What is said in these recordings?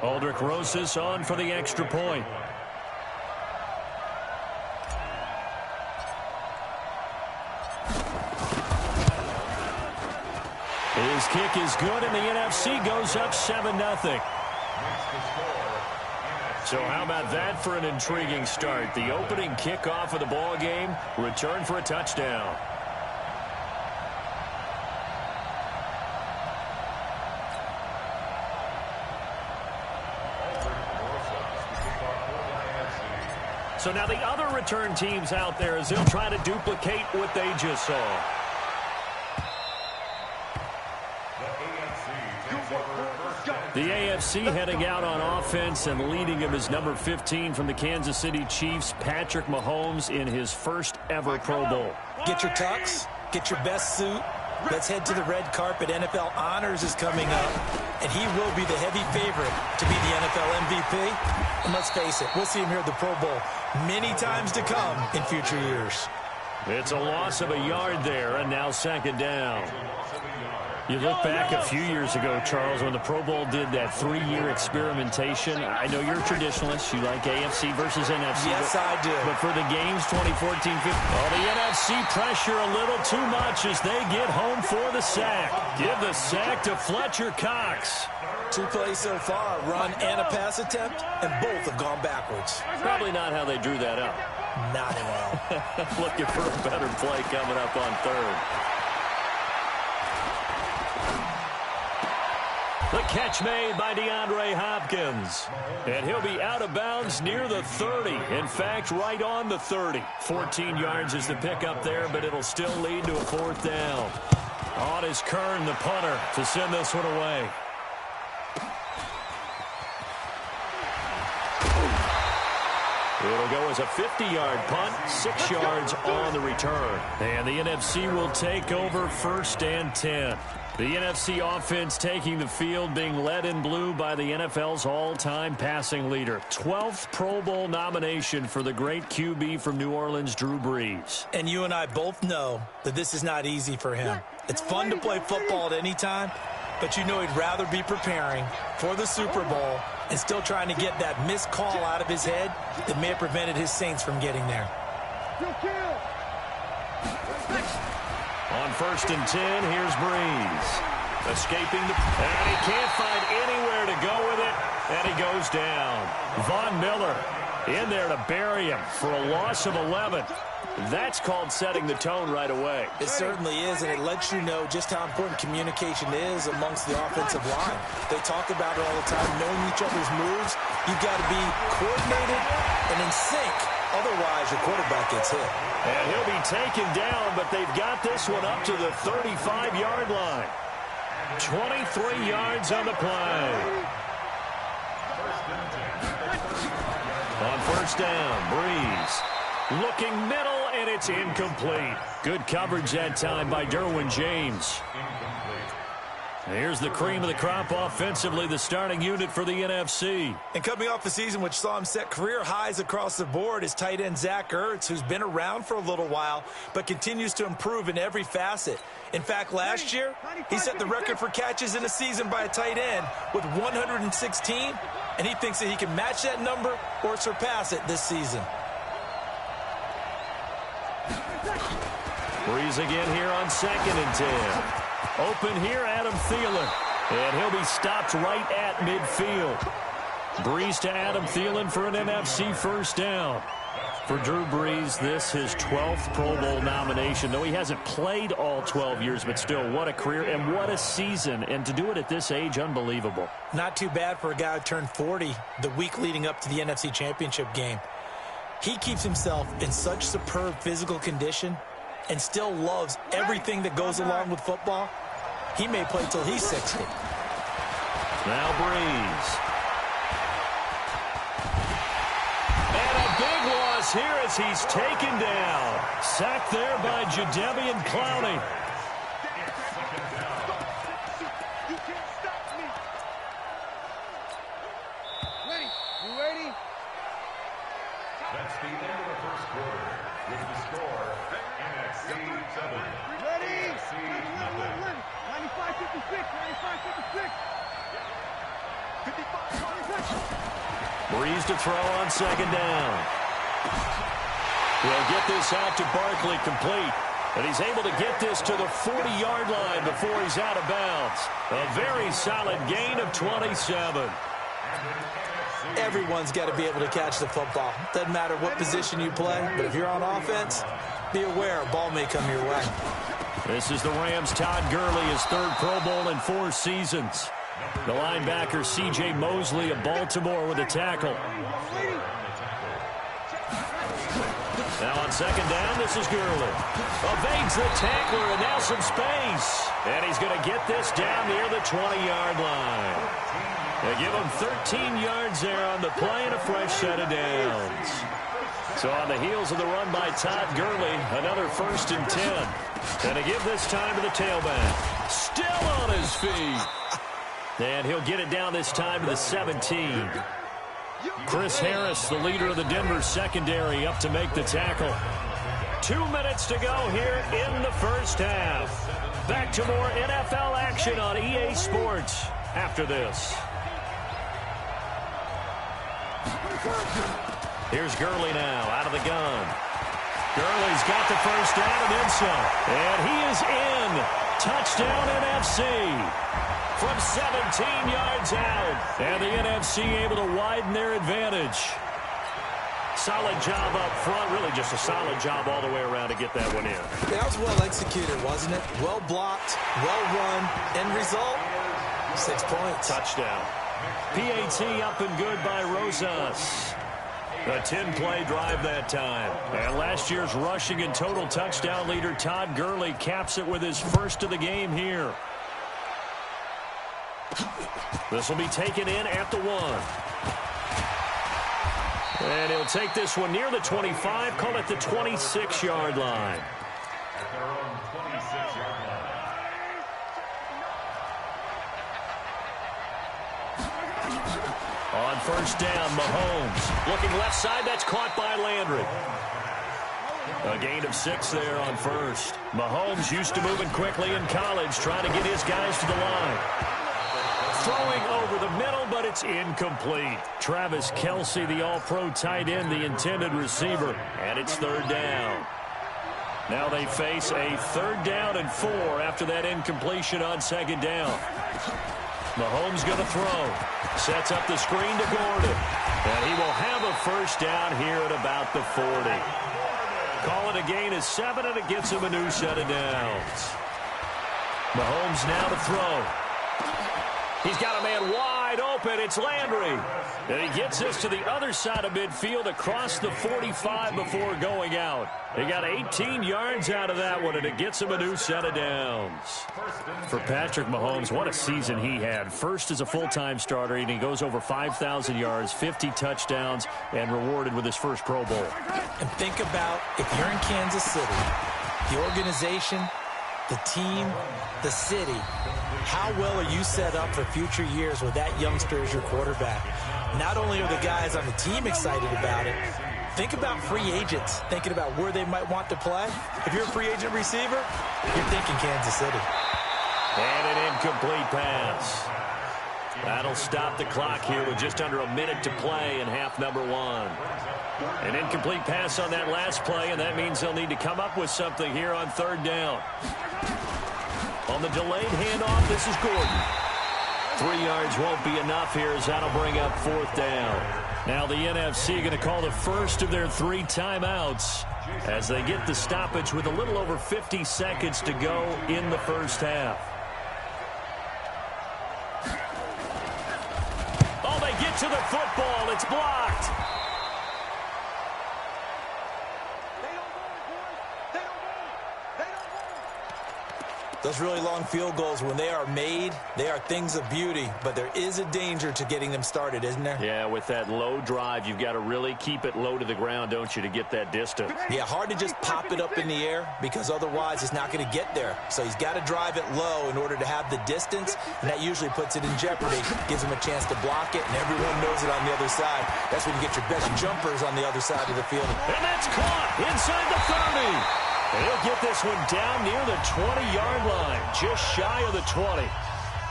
Aldrich Rosas on for the extra point. His kick is good, and the NFC goes up 7-0. So how about that for an intriguing start? The opening kickoff of the ball game, return for a touchdown. So now the other return teams out there as they'll try to duplicate what they just saw. The AFC heading out on offense, and leading him is number 15 from the Kansas City Chiefs, Patrick Mahomes, in his first ever Pro Bowl. Get your tux, get your best suit. Let's head to the red carpet. NFL Honors is coming up, and he will be the heavy favorite to be the NFL MVP. And let's face it, we'll see him here at the Pro Bowl many times to come in future years. It's a loss of a yard there, and now second down. You look back a few years ago, Charles, when the Pro Bowl did that 3-year experimentation. I know you're a traditionalist. You like AFC versus NFC. Yes, I do. But for the games 2014-15, the NFC pressure a little too much as they get home for the sack. Give the sack to Fletcher Cox. 2 plays so far, run and a pass attempt, and both have gone backwards. Probably not how they drew that up. Not at all. Looking for a better play coming up on third. The catch made by DeAndre Hopkins. And he'll be out of bounds near the 30. In fact, right on the 30. 14 yards is the pickup there, but it'll still lead to a fourth down. On is Kern, the punter, to send this one away. It'll go as a 50-yard punt, 6 yards on the return. And the NFC will take over 1st and 10. The NFC offense taking the field, being led in blue by the NFL's all-time passing leader. 12th Pro Bowl nomination for the great QB from New Orleans, Drew Brees. And you and I both know that this is not easy for him. It's fun to play football at any time, but you know he'd rather be preparing for the Super Bowl and still trying to get that missed call out of his head that may have prevented his Saints from getting there. On 1st and 10, here's Brees. Escaping and he can't find anywhere to go with it, and he goes down. Von Miller in there to bury him for a loss of 11. That's called setting the tone right away. It certainly is, and it lets you know just how important communication is amongst the offensive line. They talk about it all the time, knowing each other's moves. You've got to be coordinated and in sync. Otherwise, your quarterback gets hit. And he'll be taken down, but they've got this one up to the 35-yard line. 23 yards on the play. On 1st down, Brees looking middle, and it's incomplete. Good coverage that time by Derwin James. Here's the cream of the crop offensively, the starting unit for the NFC. And coming off a season which saw him set career highs across the board is tight end Zach Ertz, who's been around for a little while, but continues to improve in every facet. In fact, last year, he set the record for catches in a season by a tight end with 116, and he thinks that he can match that number or surpass it this season. Brees again here on 2nd and 10. Open here, Adam Thielen. And he'll be stopped right at midfield. Brees to Adam Thielen for an NFC first down. For Drew Brees, this his 12th Pro Bowl nomination. Though he hasn't played all 12 years, but still, what a career and what a season. And to do it at this age, unbelievable. Not too bad for a guy who turned 40 the week leading up to the NFC Championship game. He keeps himself in such superb physical condition and still loves everything that goes along with football. He may play till he's 60. Now Brees. And a big loss here as he's taken down. Sacked there by Jadeveon Clowney. That's the end of the first quarter. With the score, NFC 7. Ready? NFC nothing. 95-56, 95-56. 55-25. Breeze to throw on second down. He'll get this out to Barkley complete. And he's able to get this to the 40-yard line before he's out of bounds. A very solid gain of 27. Everyone's got to be able to catch the football. Doesn't matter what position you play, but if you're on offense, be aware a ball may come your way. This is the Rams' Todd Gurley, his third Pro Bowl in 4 seasons. The linebacker C.J. Mosley of Baltimore with a tackle. Now on second down, this is Gurley. Evades the tackler, and now some space. And he's going to get this down near the 20-yard line. They give him 13 yards there on the play and a fresh set of downs. So on the heels of the run by Todd Gurley, another 1st and 10. And to give this time to the tailback. Still on his feet. And he'll get it down this time to the 17. Chris Harris, the leader of the Denver secondary, up to make the tackle. 2 minutes to go here in the first half. Back to more NFL action on EA Sports after this. Here's Gurley now out of the gun. Gurley's got the first down and then some. And he is in. Touchdown NFC. From 17 yards out. And the NFC able to widen their advantage. Solid job up front. Really just a solid job all the way around to get that one in. That was well executed, wasn't it? Well blocked, well run. End result, 6 points. Touchdown. PAT up and good by Rosas. A 10-play drive that time. And last year's rushing and total touchdown leader Todd Gurley caps it with his first of the game here. This will be taken in at the 1. And he'll take this one near the 25, call it the 26-yard line. At their own 26-yard line. On first down, Mahomes. Looking left side, that's caught by Landry. A gain of 6 there on first. Mahomes used to moving quickly in college, trying to get his guys to the line. Throwing over the middle, but it's incomplete. Travis Kelce, the all-pro tight end, the intended receiver. And it's third down. Now they face a 3rd down and 4 after that incompletion on second down. Mahomes going to throw. Sets up the screen to Gordon. And he will have a first down here at about the 40. Call it a gain of 7, and it gets him a new set of downs. Mahomes now to throw. He's got a man wide open. It's Landry. And he gets this to the other side of midfield across the 45 before going out. He got 18 yards out of that one, and it gets him a new set of downs. For Patrick Mahomes, what a season he had. First as a full-time starter, and he goes over 5,000 yards, 50 touchdowns, and rewarded with his first Pro Bowl. And think about if you're in Kansas City, the organization, the team, the city, how well are you set up for future years with that youngster as your quarterback? Not only are the guys on the team excited about it, think about free agents, thinking about where they might want to play. If you're a free agent receiver, you're thinking Kansas City. And an incomplete pass. That'll stop the clock here with just under a minute to play in half number 1. An incomplete pass on that last play, and that means they'll need to come up with something here on 3rd down. On the delayed handoff, this is Gordon. 3 yards won't be enough here as that'll bring up 4th down. Now the NFC going to call the first of their 3 timeouts as they get the stoppage with a little over 50 seconds to go in the first half. Oh, they get to the football. It's blocked. Those really long field goals, when they are made, they are things of beauty, but there is a danger to getting them started, isn't there? Yeah, with that low drive, you've got to really keep it low to the ground, don't you, to get that distance. Yeah, hard to just pop it up in the air because otherwise it's not going to get there. So he's got to drive it low in order to have the distance, and that usually puts it in jeopardy, gives him a chance to block it, and everyone knows it on the other side. That's when you get your best jumpers on the other side of the field. And that's caught inside the 30. And he'll get this one down near the 20-yard line, just shy of the 20.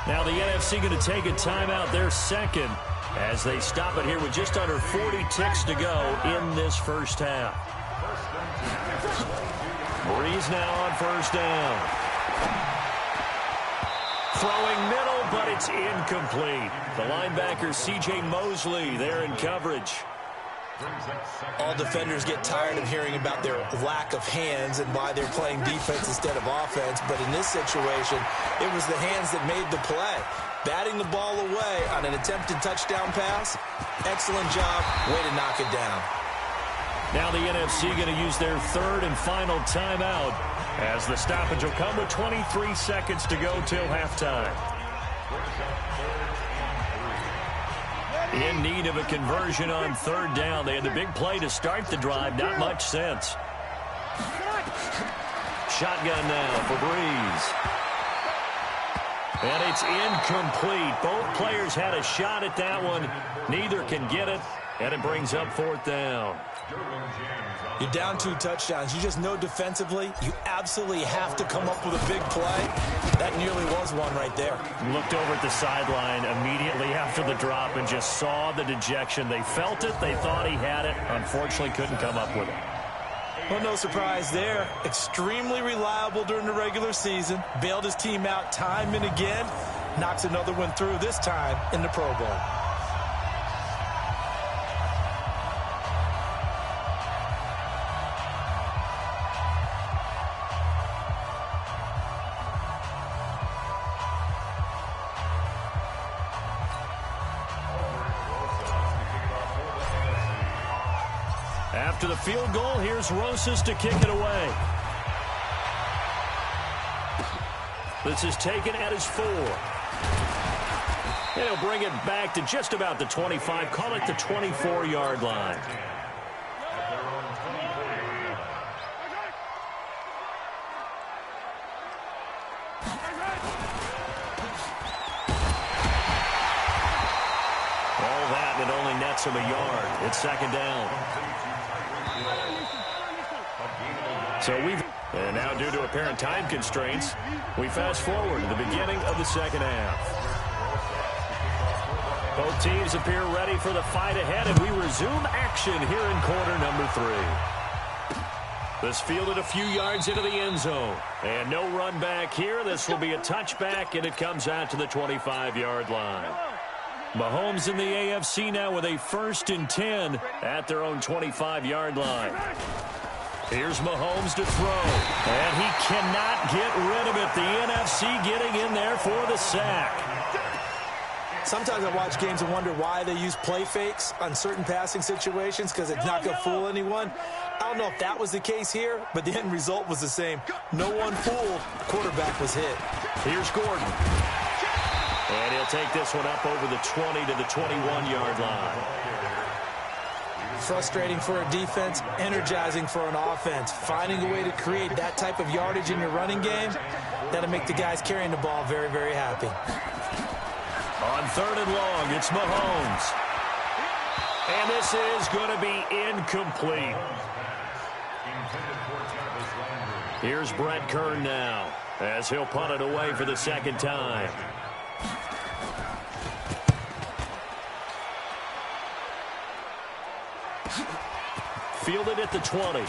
Now the NFC going to take a timeout, their second. as they stop it here with just under 40 ticks to go in this first half. Breeze now on first down. Throwing middle, but it's incomplete. The linebacker, C.J. Mosley, there in coverage. All defenders get tired of hearing about their lack of hands and why they're playing defense instead of offense. But in this situation, it was the hands that made the play. Batting the ball away on an attempted touchdown pass. Excellent job. Way to knock it down. Now the NFC going to use their third and final timeout as the stoppage will come with 23 seconds to go till halftime. In need of a conversion on third down. They had the big play to start the drive. Not much sense. Shotgun now for Breeze. And it's incomplete. Both players had a shot at that one. Neither can get it. And it brings up fourth down. You're down 2 touchdowns. You just know defensively you absolutely have to come up with a big play. That nearly was one right there. Looked over at the sideline immediately after the drop and just saw the dejection. They felt it. They thought he had it. Unfortunately, couldn't come up with it. Well, no surprise there. Extremely reliable during the regular season. Bailed his team out time and again. Knocks another one through, this time in the Pro Bowl. After the field goal, here's Rosas to kick it away. This is taken at his 4. And he'll bring it back to just about the 25. Call it the 24-yard line. All that, and it only nets him a yard. It's second down. And now due to apparent time constraints, we fast forward to the beginning of the second half. Both teams appear ready for the fight ahead, and we resume action here in quarter number 3. This fielded a few yards into the end zone. And no run back here. This will be a touchback, and it comes out to the 25-yard line. Mahomes in the AFC now with a 1st and 10 at their own 25-yard line. Here's Mahomes to throw, and he cannot get rid of it. The NFC getting in there for the sack. Sometimes I watch games and wonder why they use play fakes on certain passing situations because it's not going to fool anyone. I don't know if that was the case here, but the end result was the same. No one fooled. The quarterback was hit. Here's Gordon. And he'll take this one up over the 20 to the 21-yard line. Frustrating for a defense, energizing for an offense. Finding a way to create that type of yardage in your running game, that'll make the guys carrying the ball very, very happy. On third and long, it's Mahomes. And this is going to be incomplete. Here's Brett Kern now, as he'll punt it away for the second time. Fielded at the 20.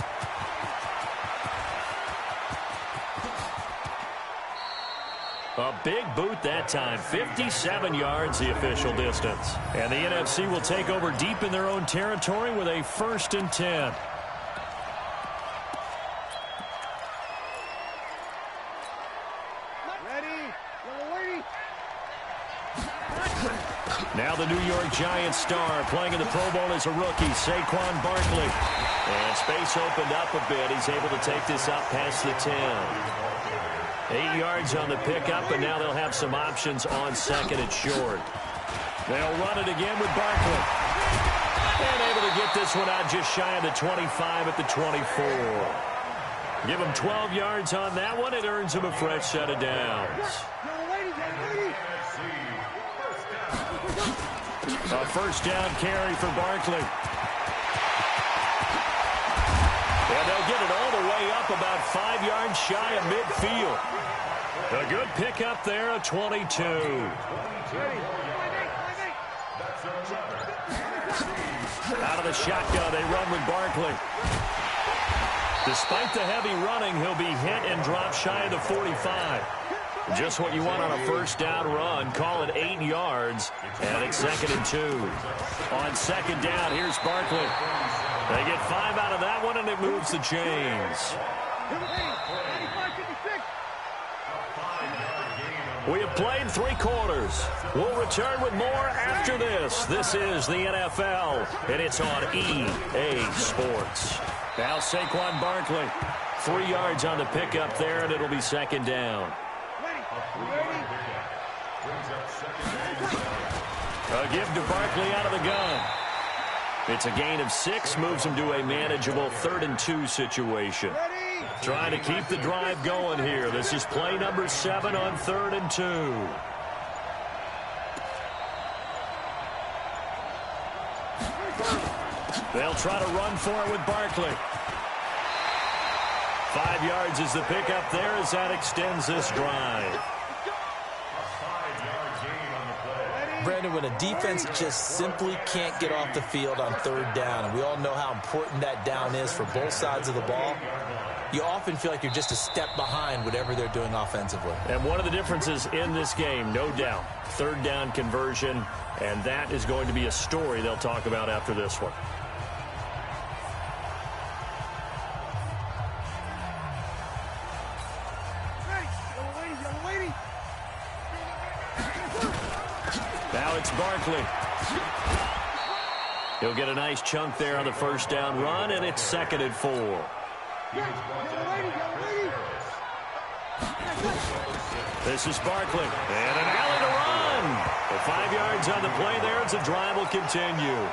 A big boot that time. 57 yards the official distance. And the NFC will take over deep in their own territory with a 1st and 10. Now the New York Giants star playing in the Pro Bowl as a rookie, Saquon Barkley. And space opened up a bit. He's able to take this up past the 10. 8 yards on the pickup, and now they'll have some options on second and short. They'll run it again with Barkley. And able to get this one out just shy of the 25 at the 24. Give him 12 yards on that one. It earns him a fresh set of downs. A first down carry for Barkley. And they'll get it all the way up about 5 yards shy of midfield. A good pickup there, a 22. Out of the shotgun, they run with Barkley. Despite the heavy running, he'll be hit and drop shy of the 45. Just what you want on a first down run. Call it 8 yards, and it's 2nd and 2. On 2nd down, here's Barkley. They get 5 out of that one, and it moves the chains. We have played 3 quarters. We'll return with more after this. This is the NFL, and it's on EA Sports. Now Saquon Barkley, 3 yards on the pickup there, and it'll be 2nd down. A give to Barkley out of the gun. It's a gain of 6, moves him to a manageable 3rd and 2 situation. Trying to keep the drive going here. This is play number 7 on 3rd and 2. They'll try to run for it with Barkley. 5 yards is the pickup there as that extends this drive. Brandon, when a defense just simply can't get off the field on 3rd down, and we all know how important that down is for both sides of the ball, you often feel like you're just a step behind whatever they're doing offensively. And one of the differences in this game, no doubt, 3rd down conversion, and that is going to be a story they'll talk about after this one. Now it's Barkley. He'll get a nice chunk there on the first down run, and it's 2nd and 4. This is Barkley, and an alley to run. The 5 yards on the play there as the drive will continue.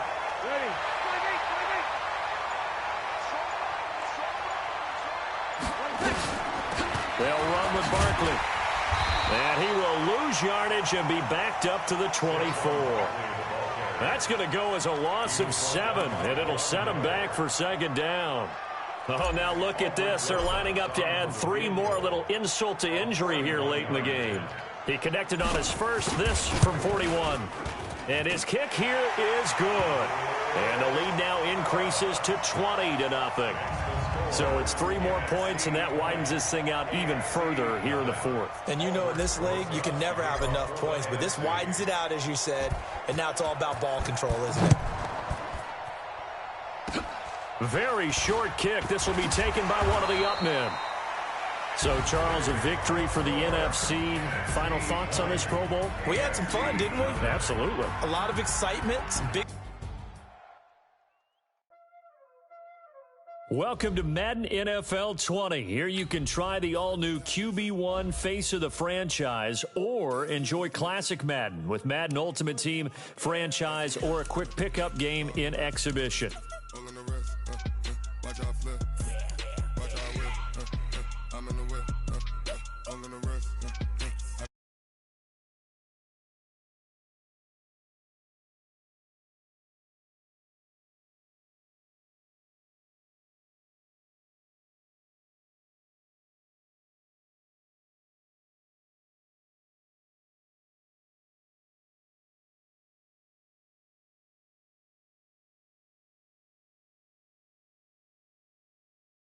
They'll run with Barkley. And he will lose yardage and be backed up to the 24. That's going to go as a loss of 7, and it'll set him back for 2nd down. Oh, now look at this. They're lining up to add 3 more, little insult to injury here late in the game. He connected on his first, this from 41. And his kick here is good. And the lead now increases to 20-0. So it's 3 more points, and that widens this thing out even further here in the 4th. And you know in this league, you can never have enough points, but this widens it out, as you said, and now it's all about ball control, isn't it? Very short kick. This will be taken by one of the up men. So, Charles, a victory for the NFC. Final thoughts on this Pro Bowl? We had some fun, didn't we? Absolutely. A lot of excitement, some big... Welcome to Madden NFL 20. Here you can try the all-new QB1 face of the franchise or enjoy classic Madden with Madden Ultimate Team, franchise, or a quick pickup game in exhibition.